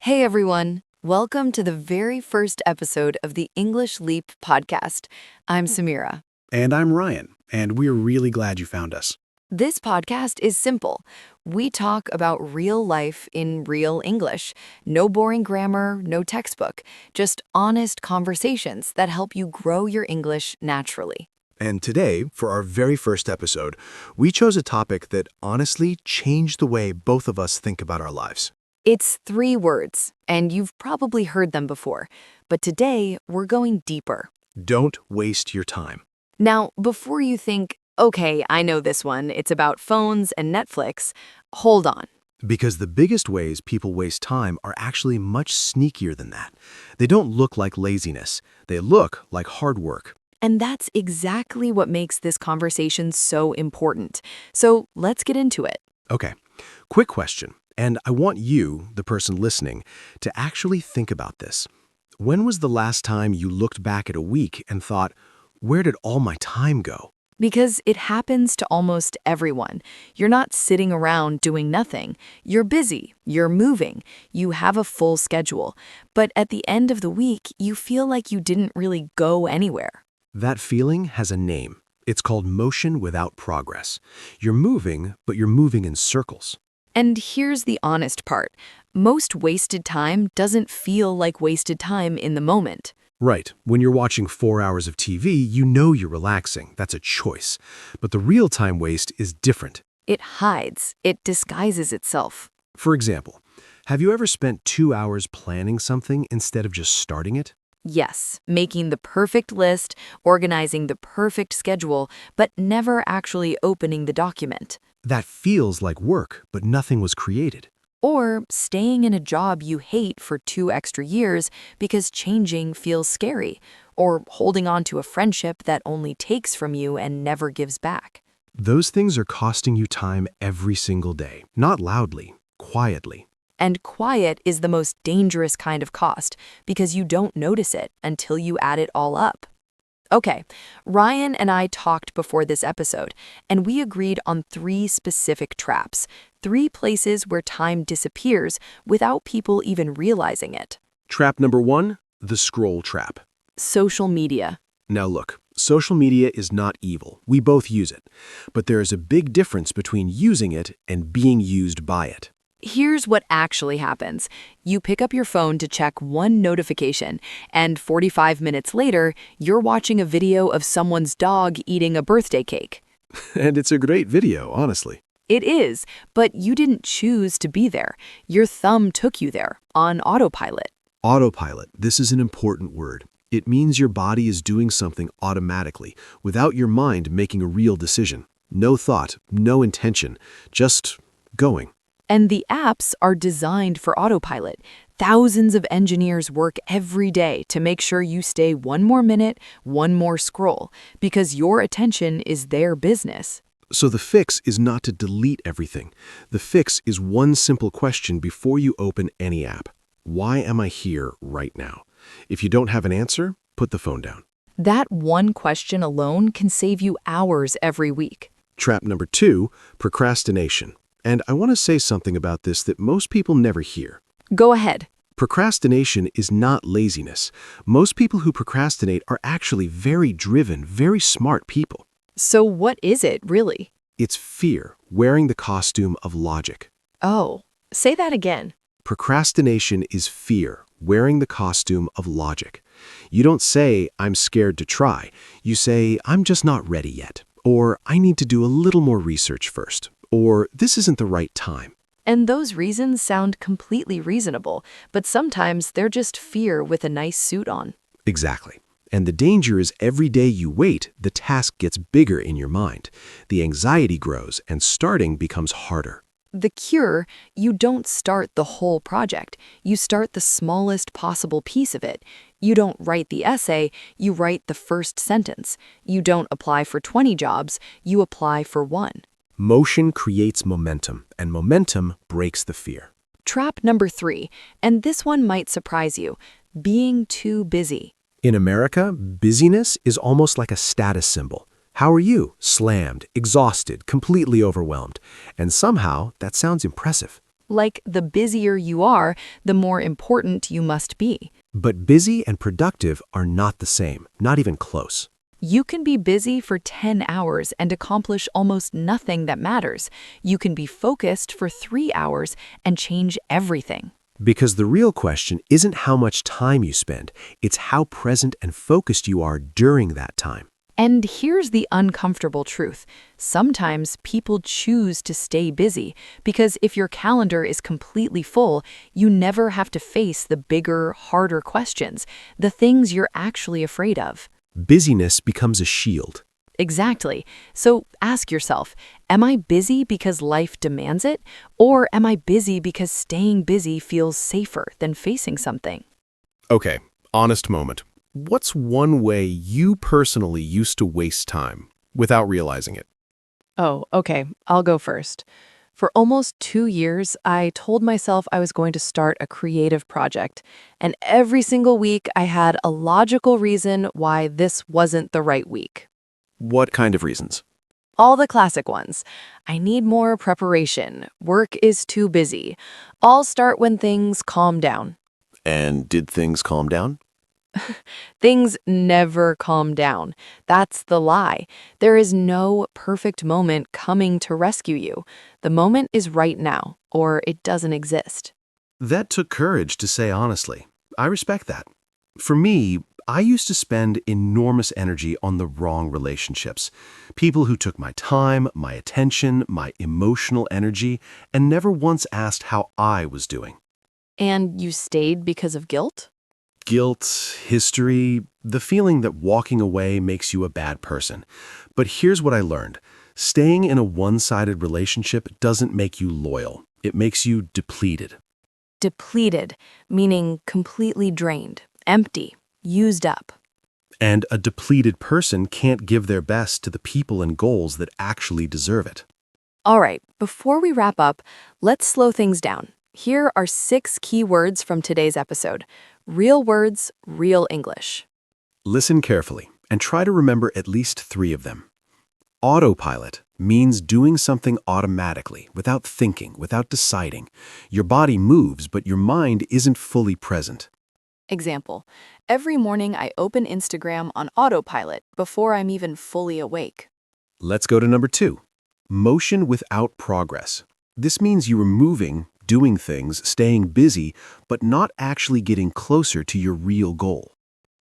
Hey everyone, welcome to the very first episode of the English Leap podcast. I'm Samira. And I'm Ryan, and we're really glad you found us. This podcast is simple. We talk about real life in real English. No boring grammar, no textbook, just honest conversations that help you grow your English naturally. And today, for our very first episode, we chose a topic that honestly changed the way both of us think about our lives. It's 3 words, and you've probably heard them before, but today we're going deeper. Don't waste your time. Now, before you think, okay, I know this one, it's about phones and Netflix, hold on. Because the biggest ways people waste time are actually much sneakier than that. They don't look like laziness. They look like hard work. And that's exactly what makes this conversation so important. So let's get into it. Okay, quick question. And I want you, the person listening, to actually think about this. When was the last time you looked back at a week and thought, where did all my time go? Because it happens to almost everyone. You're not sitting around doing nothing. You're busy, you're moving, you have a full schedule. But at the end of the week, you feel like you didn't really go anywhere. That feeling has a name. It's called motion without progress. You're moving, but you're moving in circles. And here's the honest part. Most wasted time doesn't feel like wasted time in the moment. Right. When you're watching 4 hours of TV, you know you're relaxing. That's a choice. But the real time waste is different. It hides. It disguises itself. For example, have you ever spent 2 hours planning something instead of just starting it? Yes, making the perfect list, organizing the perfect schedule, but never actually opening the document. That feels like work, but nothing was created. Or staying in a job you hate for 2 extra years because changing feels scary. Or holding on to a friendship that only takes from you and never gives back. Those things are costing you time every single day, not loudly, quietly. And quiet is the most dangerous kind of cost because you don't notice it until you add it all up. Okay, Ryan and I talked before this episode, and we agreed on 3 specific traps, 3 places where time disappears without people even realizing it. Trap number 1, the scroll trap. Social media. Now look, social media is not evil. We both use it. But there is a big difference between using it and being used by it. Here's what actually happens. You pick up your phone to check one notification, and 45 minutes later, you're watching a video of someone's dog eating a birthday cake. And it's a great video, honestly. It is, but you didn't choose to be there. Your thumb took you there, on autopilot. Autopilot, this is an important word. It means your body is doing something automatically, without your mind making a real decision. No thought, no intention, just going. And the apps are designed for autopilot. Thousands of engineers work every day to make sure you stay 1 more minute, 1 more scroll, because your attention is their business. So the fix is not to delete everything. The fix is one simple question before you open any app. Why am I here right now? If you don't have an answer, put the phone down. That one question alone can save you hours every week. Trap number 2, procrastination. And I want to say something about this that most people never hear. Go ahead. Procrastination is not laziness. Most people who procrastinate are actually very driven, very smart people. So what is it, really? It's fear, wearing the costume of logic. Oh, say that again. Procrastination is fear, wearing the costume of logic. You don't say, I'm scared to try. You say, I'm just not ready yet. Or, I need to do a little more research first. Or, this isn't the right time. And those reasons sound completely reasonable, but sometimes they're just fear with a nice suit on. Exactly. And the danger is every day you wait, the task gets bigger in your mind. The anxiety grows, and starting becomes harder. The cure, you don't start the whole project. You start the smallest possible piece of it. You don't write the essay, you write the first sentence. You don't apply for 20 jobs, you apply for 1. Motion creates momentum, and momentum breaks the fear. Trap number 3, and this one might surprise you, being too busy. In America, busyness is almost like a status symbol. How are you? Slammed, exhausted, completely overwhelmed. And somehow, that sounds impressive. Like the busier you are, the more important you must be. But busy and productive are not the same, not even close. You can be busy for 10 hours and accomplish almost nothing that matters. You can be focused for 3 hours and change everything. Because the real question isn't how much time you spend, it's how present and focused you are during that time. And here's the uncomfortable truth. Sometimes people choose to stay busy because if your calendar is completely full, you never have to face the bigger, harder questions, the things you're actually afraid of. Busyness becomes a shield. Exactly. So ask yourself, am I busy because life demands it? Or am I busy because staying busy feels safer than facing something? Okay, honest moment. What's one way you personally used to waste time without realizing it? Oh, okay. I'll go first. For almost 2 years, I told myself I was going to start a creative project. And every single week, I had a logical reason why this wasn't the right week. What kind of reasons? All the classic ones. I need more preparation. Work is too busy. I'll start when things calm down. And did things calm down? Things never calm down. That's the lie. There is no perfect moment coming to rescue you. The moment is right now, or it doesn't exist. That took courage to say honestly. I respect that. For me, I used to spend enormous energy on the wrong relationships. People who took my time, my attention, my emotional energy, and never once asked how I was doing. And you stayed because of guilt? Guilt, history, the feeling that walking away makes you a bad person. But here's what I learned. Staying in a one-sided relationship doesn't make you loyal. It makes you depleted. Depleted, meaning completely drained, empty, used up. And a depleted person can't give their best to the people and goals that actually deserve it. All right, before we wrap up, let's slow things down. Here are 6 key words from today's episode. Real words, real English. Listen carefully and try to remember at least 3 of them. Autopilot means doing something automatically, without thinking, without deciding. Your body moves, but your mind isn't fully present. Example, every morning I open Instagram on autopilot before I'm even fully awake. Let's go to number 2. Motion without progress. This means you are moving, doing things, staying busy, but not actually getting closer to your real goal.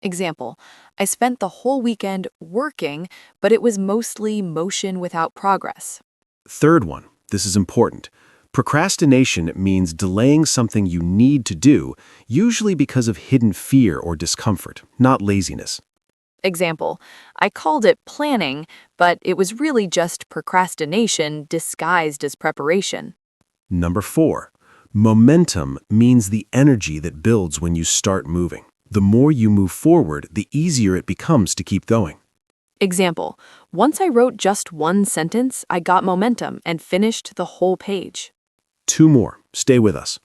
Example, I spent the whole weekend working, but it was mostly motion without progress. Third one, this is important. Procrastination means delaying something you need to do, usually because of hidden fear or discomfort, not laziness. Example, I called it planning, but it was really just procrastination disguised as preparation. Number 4, momentum means the energy that builds when you start moving. The more you move forward, the easier it becomes to keep going. Example, once I wrote just one sentence, I got momentum and finished the whole page. 2 more. Stay with us.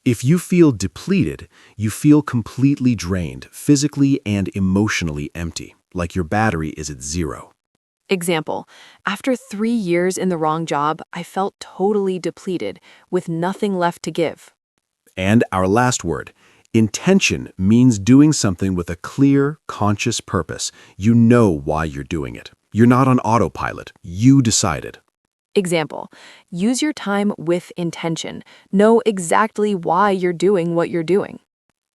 If you feel depleted, you feel completely drained, physically and emotionally empty, like your battery is at 0. Example, after 3 years in the wrong job, I felt totally depleted, with nothing left to give. And our last word, intention means doing something with a clear, conscious purpose. You know why you're doing it. You're not on autopilot. You decided. Example, use your time with intention. Know exactly why you're doing what you're doing.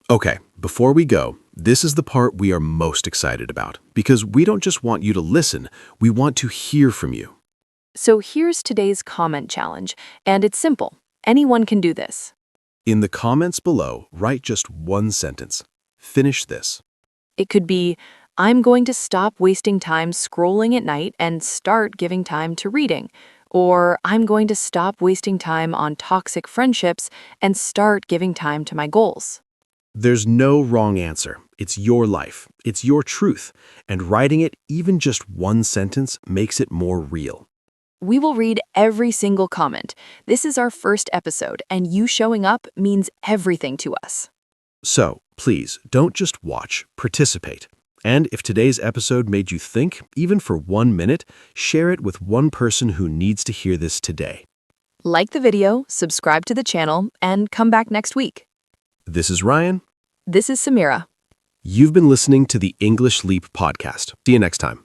Okay, before we go, this is the part we are most excited about, because we don't just want you to listen, we want to hear from you. So here's today's comment challenge, and it's simple. Anyone can do this. In the comments below, write just one sentence. Finish this. It could be, I'm going to stop wasting time scrolling at night and start giving time to reading. Or I'm going to stop wasting time on toxic friendships and start giving time to my goals. There's no wrong answer. It's your life. It's your truth. And writing it, even just one sentence, makes it more real. We will read every single comment. This is our first episode, and you showing up means everything to us. So, please, don't just watch, participate. And if today's episode made you think, even for 1 minute, share it with one person who needs to hear this today. Like the video, subscribe to the channel, and come back next week. This is Ryan. This is Samira. You've been listening to the English Leap podcast. See you next time.